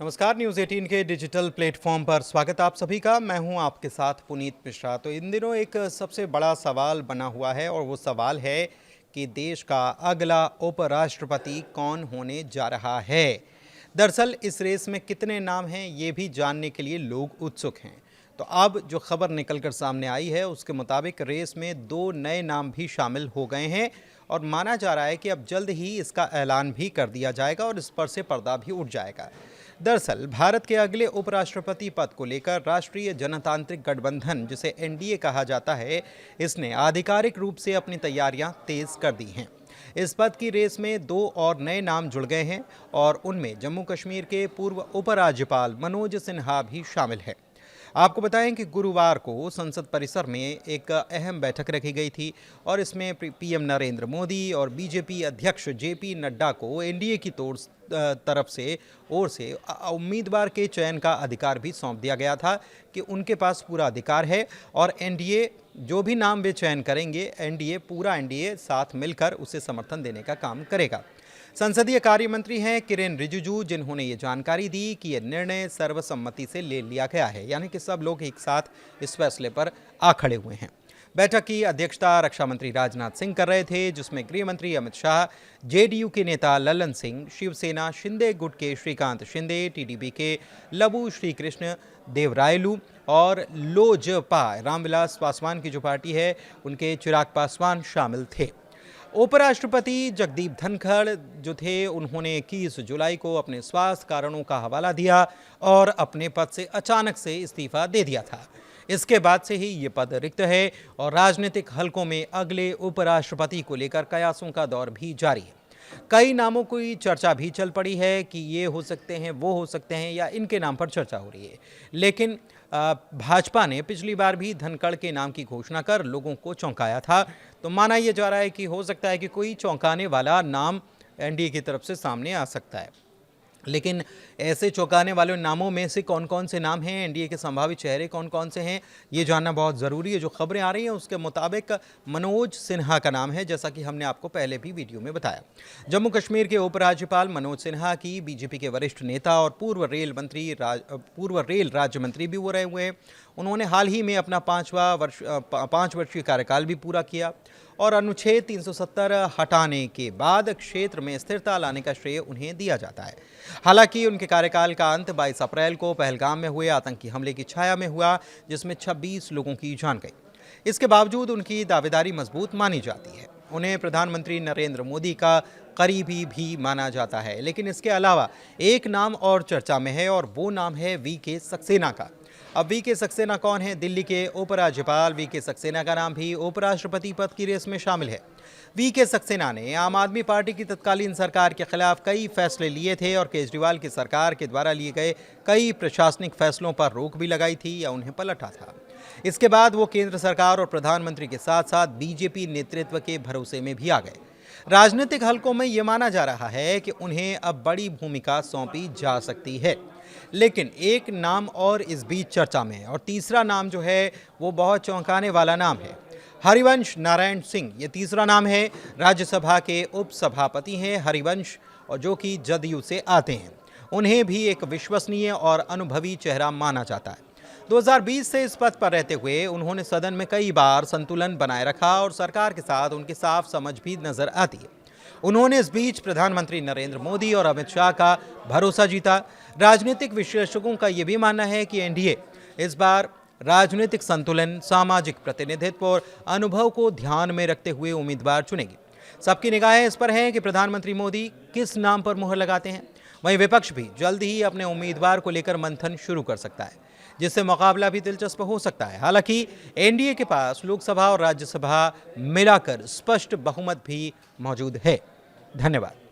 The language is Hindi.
नमस्कार, न्यूज़ 18 के डिजिटल प्लेटफॉर्म पर स्वागत आप सभी का। मैं हूं आपके साथ पुनीत मिश्रा। तो इन दिनों एक सबसे बड़ा सवाल बना हुआ है और वो सवाल है कि देश का अगला उपराष्ट्रपति कौन होने जा रहा है। दरअसल इस रेस में कितने नाम हैं ये भी जानने के लिए लोग उत्सुक हैं। तो अब जो खबर निकलकर सामने आई है उसके मुताबिक रेस में 2 नए नाम भी शामिल हो गए हैं और माना जा रहा है कि अब जल्द ही इसका ऐलान भी कर दिया जाएगा और इस पर से पर्दा भी उठ जाएगा। दरअसल भारत के अगले उपराष्ट्रपति पद को लेकर राष्ट्रीय जनतांत्रिक गठबंधन, जिसे एनडीए कहा जाता है, इसने आधिकारिक रूप से अपनी तैयारियां तेज कर दी हैं। इस पद की रेस में 2 और नए नाम जुड़ गए हैं और उनमें जम्मू कश्मीर के पूर्व उपराज्यपाल मनोज सिन्हा भी शामिल है। आपको बताएं कि गुरुवार को संसद परिसर में एक अहम बैठक रखी गई थी और इसमें पीएम नरेंद्र मोदी और बीजेपी अध्यक्ष जेपी नड्डा को एनडीए की तरफ से उम्मीदवार के चयन का अधिकार भी सौंप दिया गया था कि उनके पास पूरा अधिकार है और एनडीए जो भी नाम वे चयन करेंगे, पूरा एनडीए साथ मिलकर उसे समर्थन देने का काम करेगा। संसदीय कार्य मंत्री हैं किरेन रिजिजू, जिन्होंने ये जानकारी दी कि यह निर्णय सर्वसम्मति से ले लिया गया है, यानी कि सब लोग एक साथ इस फैसले पर आ खड़े हुए हैं। बैठक की अध्यक्षता रक्षा मंत्री राजनाथ सिंह कर रहे थे, जिसमें गृह मंत्री अमित शाह, जेडीयू के नेता ललन सिंह, शिवसेना शिंदे गुट के श्रीकांत शिंदे, टीडीपी के लबू श्रीकृष्ण देवरायलू और लोजपा रामविलास पासवान की जो पार्टी है उनके चिराग पासवान शामिल थे। उपराष्ट्रपति जगदीप धनखड़ जो थे, उन्होंने 21 जुलाई को अपने स्वास्थ्य कारणों का हवाला दिया और अपने पद से अचानक से इस्तीफा दे दिया था। इसके बाद से ही ये पद रिक्त है और राजनीतिक हलकों में अगले उपराष्ट्रपति को लेकर कयासों का दौर भी जारी है। कई नामों की चर्चा भी चल पड़ी है कि ये हो सकते हैं, वो हो सकते हैं, या इनके नाम पर चर्चा हो रही है। लेकिन भाजपा ने पिछली बार भी धनखड़ के नाम की घोषणा कर लोगों को चौंकाया था, तो माना यह जा रहा है कि हो सकता है कि कोई चौंकाने वाला नाम एनडीए की तरफ से सामने आ सकता है। लेकिन ऐसे चौंकाने वाले नामों में से कौन कौन से नाम हैं, एनडीए के संभावित चेहरे कौन कौन से हैं, ये जानना बहुत ज़रूरी है। जो खबरें आ रही हैं उसके मुताबिक मनोज सिन्हा का नाम है, जैसा कि हमने आपको पहले भी वीडियो में बताया। जम्मू कश्मीर के उपराज्यपाल मनोज सिन्हा की बीजेपी के वरिष्ठ नेता और पूर्व रेल राज्य मंत्री भी वो रहे हुए हैं। उन्होंने हाल ही में अपना 5 वर्षीय कार्यकाल भी पूरा किया और अनुच्छेद 370 हटाने के बाद क्षेत्र में स्थिरता लाने का श्रेय उन्हें दिया जाता है। हालांकि उनके कार्यकाल का अंत 22 अप्रैल को पहलगाम में हुए आतंकी हमले की छाया में हुआ, जिसमें 26 लोगों की जान गई। इसके बावजूद उनकी दावेदारी मजबूत मानी जाती है। उन्हें प्रधानमंत्री नरेंद्र मोदी का करीबी भी माना जाता है। लेकिन इसके अलावा एक नाम और चर्चा में है और वो नाम है वीके सक्सेना का। अब वीके सक्सेना कौन है? दिल्ली के उपराज्यपाल वीके सक्सेना का नाम भी उपराष्ट्रपति पद की रेस में शामिल है। वीके सक्सेना ने आम आदमी पार्टी की तत्कालीन सरकार के खिलाफ कई फैसले लिए थे और केजरीवाल की सरकार के द्वारा लिए गए कई प्रशासनिक फैसलों पर रोक भी लगाई थी या उन्हें पलटा था। इसके बाद वो केंद्र सरकार और प्रधानमंत्री के साथ साथ बीजेपी नेतृत्व के भरोसे में भी आ गए। राजनीतिक हलकों में ये माना जा रहा है कि उन्हें अब बड़ी भूमिका सौंपी जा सकती है। लेकिन एक नाम और इस बीच चर्चा में है और तीसरा नाम जो है वो बहुत चौंकाने वाला नाम है। हरिवंश नारायण सिंह ये तीसरा नाम है। राज्यसभा के उपसभापति हैं हरिवंश, और जो कि जदयू से आते हैं। उन्हें भी एक विश्वसनीय और अनुभवी चेहरा माना जाता है। 2020 से इस पद पर रहते हुए उन्होंने सदन में कई बार संतुलन बनाए रखा और सरकार के साथ उनकी साफ समझ भी नजर आती है। उन्होंने इस बीच प्रधानमंत्री नरेंद्र मोदी और अमित शाह का भरोसा जीता। राजनीतिक विश्लेषकों का यह भी मानना है कि एनडीए इस बार राजनीतिक संतुलन, सामाजिक प्रतिनिधित्व और अनुभव को ध्यान में रखते हुए उम्मीदवार चुनेगी। सबकी निगाहें इस पर हैं कि प्रधानमंत्री मोदी किस नाम पर मुहर लगाते हैं। वहीं विपक्ष भी जल्द ही अपने उम्मीदवार को लेकर मंथन शुरू कर सकता है, जिससे मुकाबला भी दिलचस्प हो सकता है। हालांकि एनडीए के पास लोकसभा और राज्यसभा मिलाकर स्पष्ट बहुमत भी मौजूद है। धन्यवाद।